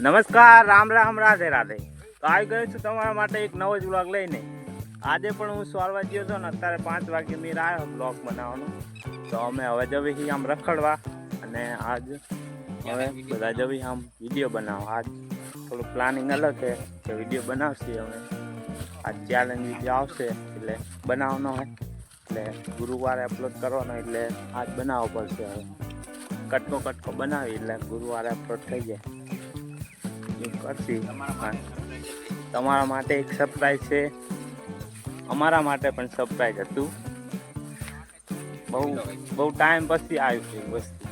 નમસ્કાર, રામ રામ, રાધે રાધે. તો આવી ગયો છું તમારા માટે એક નવો જ વ્લોગ લઈને. આજે પણ હું સવારવા ગયો હતો ને અત્યારે 5 વાગે મેં આવ્યો વ્લોગ બનાવવાનો. તો અમે હવે જવી આમ રખડવા અને આજ હવે બધા જવી આમ વિડીયો બનાવવા. આજ થોડું પ્લાનિંગ અલગ છે કે વિડીયો બનાવશે અમે. આજ ચેલેન્જ વિડીયો આવશે એટલે બનાવવાનો હોય એટલે ગુરુવારે અપલોડ કરવાનો એટલે આજ બનાવવો પડશે. હવે કટકો બનાવી એટલે ગુરુવારે અપલોડ થઈ જાય. કરશી તમારા માટે એક સરપ્રાઈઝ છે, અમારા માટે પણ સરપ્રાઈઝ હતું. બહુ ટાઈમ પછી આવ્યું છે વસ્તુ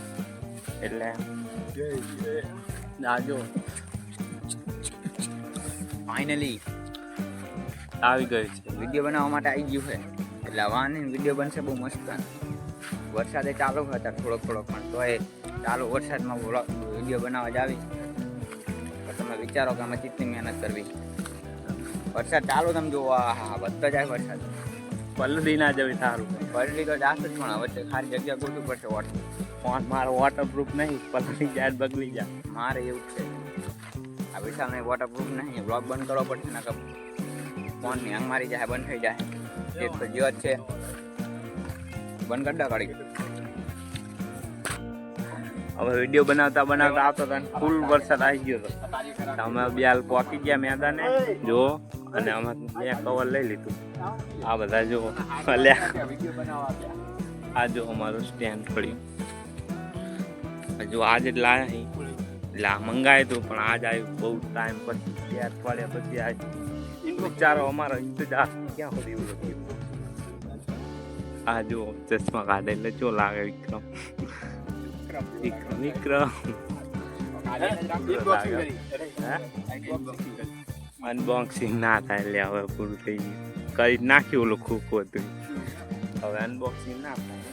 એટલે આજો ફાઇનલી આવી ગયું છે. વિડીયો બનાવવા માટે આવી ગયું છે એટલે વાહન વિડીયો બનશે બહુ મસ્ત. વરસાદે ચાલુ હતા થોડોક પણ તો એ ચાલુ વરસાદમાં વિડીયો બનાવવા જ આવી. તમે વિચારો કે અમે કેટલી મહેનત કરવી. વરસાદ ચાલુ તમે જુઓ, હા વધતો જાય વરસાદ. પલળી ના જવી સારું. પલળી તો જાત જ પણ વચ્ચે ખાલી જગ્યા ગોઠવું પડશે. ફોન મારો વોટરપ્રૂફ નહીં, પલળી જાય બગડી જાય. મારે એવું જ છે. આ વિશાલ નહીં વોટરપ્રૂફ નહીં, બ્લોગ બંધ કરવો પડશે ને ફોનની આંગ મારી જાય, બંધ થઈ જાય. એક તો જીવત છે, બંધ કરી દો કાઢી. હવે વિડીયો બનાવતા આવતો હતો ફૂલ વરસાદ આવી ગયો હતો. અમે બ્યાલ પહોંચી ગયા મેદાને જો, અને અમે બે કવર લઈ લીધું. આ બધા જો આ જો અમારું સ્ટેન્ડ પડ્યું. જો આજે જ લાયા એટલે આ મંગાવ્યું હતું પણ આજ આવ્યું બહુ ટાઈમ પછી, 2 અઠવાડિયા પછી આવ્યું. વિચારો અમારો ઇંતજાર ક્યાં સુધી એવું થયું. આ જો ચશ્મા કાઢે એટલે જો લાગે વિક્રમ. અનબોક્સિંગ ના થાય એટલે હવે પૂરું થઈ ગયું. કરી નાખ્યું ઓલું ખોખું હતું, હવે અનબોક્સિંગ ના થાય.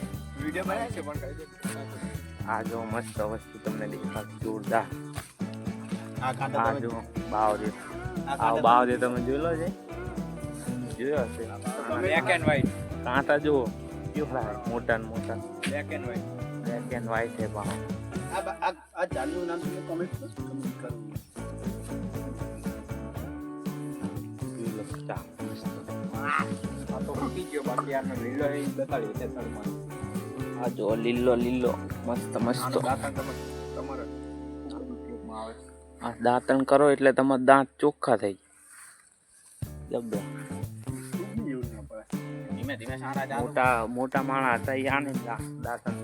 આ જો મસ્ત વસ્તુ તમને દેખાડું, જોરદાર. આ જો બાવરી તમે જોયેલો છે, જોયો હશે. બ્લેક એન્ડ વ્હાઈટ કાંટા જુઓ કેવડા મોટા ને મોટા. Black and white black and white છે ભાવ. આ જાનનું નામ તમે કમેન્ટ કરો. આ તો ફૂટી ગયો, બાકી આનો લીલો એ બતાડી છે સળમાં. આ જો લીલો મસ્ત આ દાંતણ કરો એટલે તમારા દાંત ચોખ્ખા થઈ જાય. ધીમે ધીમે સારા ચાલુ. મોટા માણસ હતા એ આને દાંતણ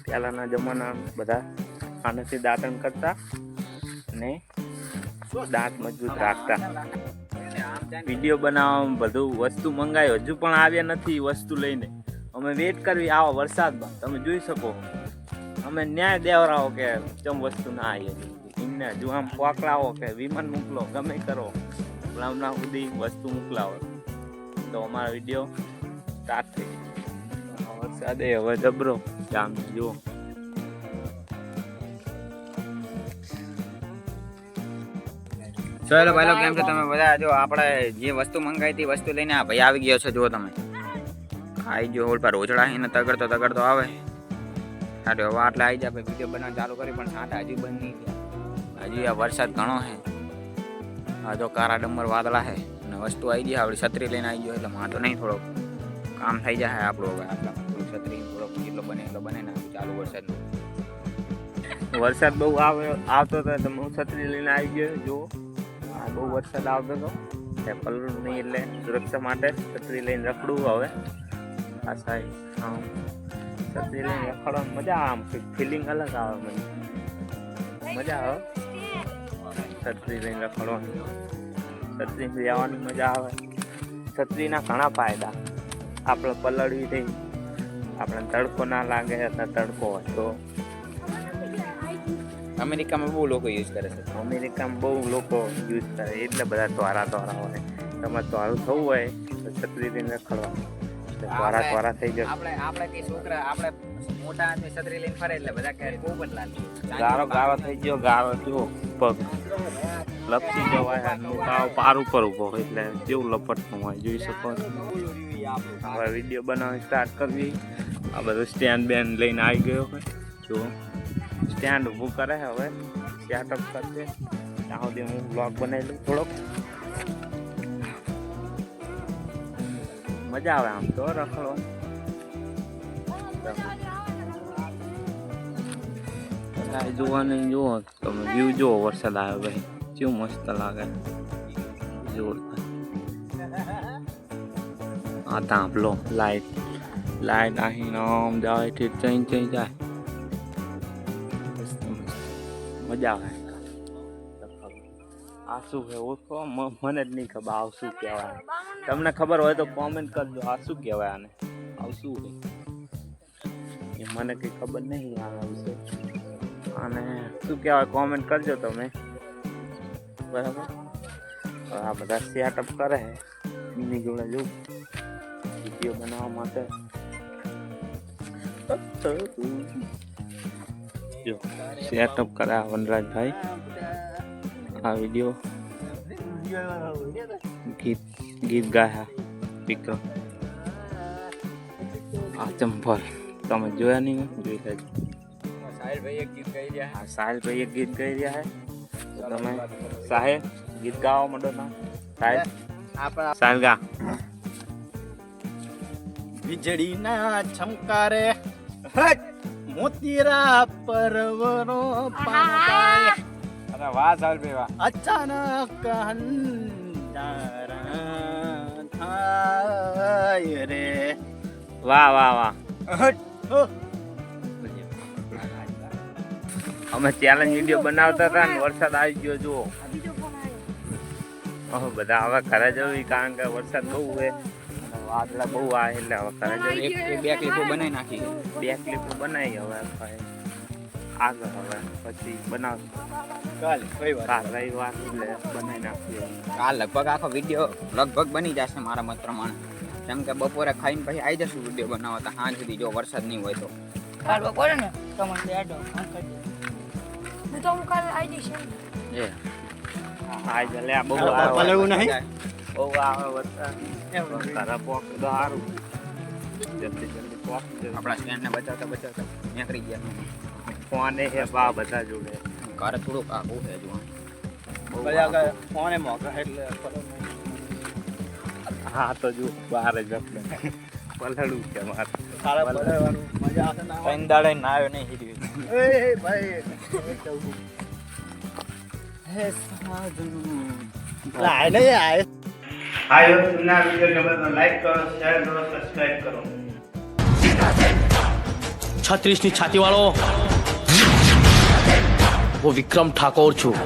પહેલાના જમાના બધા આનાથી દાંતણ કરતા અને દાંત મજબૂત રાખતા. વિડીયો બનાવવામાં બધું વસ્તુ મંગાવી, હજુ પણ આવ્યા નથી વસ્તુ લઈને. અમે વેટ કરવી આવો વરસાદમાં. તમે જોઈ શકો અમે ન્યાય દેવરાવો કે ચમ વસ્તુ ના આવી એમને હજુ આમ પકડાવો કે વિમાન મોકલો, ગમે કરો હમણાં સુધી વસ્તુ મોકલાવો તો અમારા વિડીયો સ્ટાર્ટ થઈ જાય. વરસાદે હવે જબરો જામ જુઓ. ચલો ભાઈ કેમ છો તમે બધા? જો આપણે જે વસ્તુ મંગાવી હતી વસ્તુ લઈને આ ભાઈ આવી ગયો છે. જુઓ તમે આવી ગયો હોલ પર રોજડા એને તગડતો આવે. સારું હવે આટલે આવી જાય વિડીયો બનાવવાનું ચાલુ કરી, પણ સાંટા હજુ બંધ નહીં થયા. હજી આ વરસાદ ઘણો છે. આ જો કારા ડમર વાદળા છે અને વસ્તુ આવી ગઈ. આપણી છત્રી લઈને આવી ગયો એટલે વાંધો નહીં, થોડોક કામ થઈ જાય આપણું. હવે આટલા છત્રી થોડોક જેટલો બને એટલો બને ને ચાલુ વરસાદ બહુ આવતો હતો તો હું છત્રી લઈને આવી ગયો. જો બહુ વરસાદ આવતો હતો તે પલળું નહીં એટલે સુરક્ષા માટે છત્રી લઈને રખડું. હવે આ સાઈડ છત્રી લઈને રખડવાની મજા આમ ફિલિંગ અલગ આવે. મને મજા આવે છત્રી લઈને રખડવાની. છત્રી લેવાની મજા આવે. છત્રીના ઘણા ફાયદા. આપણે પલળવી થઈ, આપણે તડકો ના લાગે. તડકો હોય તો અમેરિકામાં બહુ લોકો યુઝ કરે છે. અમેરિકામાં બહુ લોકો યુઝ કરે એટલે બધા તોરા હોય. તમારે તોરું થવું હોય તો છત્રી લઈને રખડવાનું, તોરા થઈ જશે. આપણે છોકરા આપણે મોટા છત્રી લઈને ફરે એટલે બધા કહે બહુ બદલાલ. ગારો થઈ ગયો. ગારો જો પગ લપસી જવાય. ગાવ પાર ઉપર ઉભો હોય એટલે જેવું લપટનું હોય જોઈ શકો. હવે વિડીયો બનાવવાની સ્ટાર્ટ કરવી. આ બધું સ્ટેન્ડ બેન્ડ લઈને આવી ગયો હોય જો. સ્ટેન્ડ ઊભું કરે હવે સેટઅપ કરશે ત્યાં સુધી હું બ્લોગ બનાવી લઉં થોડોક મજા આવે આમ તો રખડવા જોવાની જુઓ તમે વ્યૂ જુઓ વરસાદ આવ્યો ભાઈ કેવું મસ્ત લાગે જોરદાર આ તાંભલો લાઈટ અહીં આમ જાય ઠીક ચઈ જાય મજા આવે આ શું છે ઓળખો મને જ નહીં ખબર આ શું કહેવાય તમને ખબર હોય તો કોમેન્ટ કરજો આ શું કહેવાય આને આ શું છે એ મને કંઈ ખબર નહીં આના વિશે અને શું કહેવાય કોમેન્ટ કરજો તમે બરાબર આ બધા સેટઅપ કરે છે એમની જોડે જોઉં વિડીયો બનાવવા માટે જો સેટઅપ કરે વનરાજભાઈ આ વિડીયો ગીત ગાયા વિક્રમ આ ચંપલ તમે જોયા નહીં જોઈ લેજો સાહિલભાઈ એક ગીત ગાઈ રહ્યા સાહિલભાઈ એક ગીત ગાઈ રહ્યા છે તો તમે સાહેબ ગીત ગાવા માંડો ના સાહેબ ગા વીજળીના છમકારે મોતીરા પર્વનો પાય અરે વાહ સાહિલભાઈ વાહ અચાનક અંધારા થાય રે વાહ વાહ વાહ હો. અમે ચેલેન્જ વિડીયો બનાવતા હતા ને વરસાદ આવી ગયો જુઓ હવે બધા હવે ઘરે જવી કારણ કે વરસાદ બહુ છે વાદળા બહુ આવે એટલે હવે ઘરે જવી બે ક્લિપો બનાવી નાખી બે ક્લિપો બનાવી હવે આગળ હવે પછી બનાવશું કાલે રવિવાર રવિવાર એટલે બનાવી નાખીએ આ લગભગ આખો વિડીયો લગભગ બની જશે મારા મત પ્રમાણે કેમ કે બપોરે ખાઈને પછી આવી જશું વિડીયો બનાવતા સાંજ સુધી જો વરસાદ નહીં હોય તો કાલ બપોરે ને તમને એડો હું તો હું કાલ આવી જઈશ એ આ જલે આ બહુ પલળવું નહીં બહુ આવે વરસાદ ઘરે પોક તો સારું જલ્દી પોક આપણા સ્ટેન્ડને બચાવતા નીકળી ગયા ફોને હે બા બધા જોડે ઘરે થોડુંક આવું છે જો ફોને મોકા એટલે હા તો જો બહાર જ રખડે પલળું છે મારે સારા પલળવાનું મજા આવશે ના ત્રણ દાડે ના આવ્યો નહીં હીરી એ ભાઈ હે સાધુ લાય ને આય હાય ના વિડિયો ગમે લાઈક કરો શેર કરો સબસ્ક્રાઇબ કરો 36 ની છાતી વાળો હું વિક્રમ ઠાકોર છું.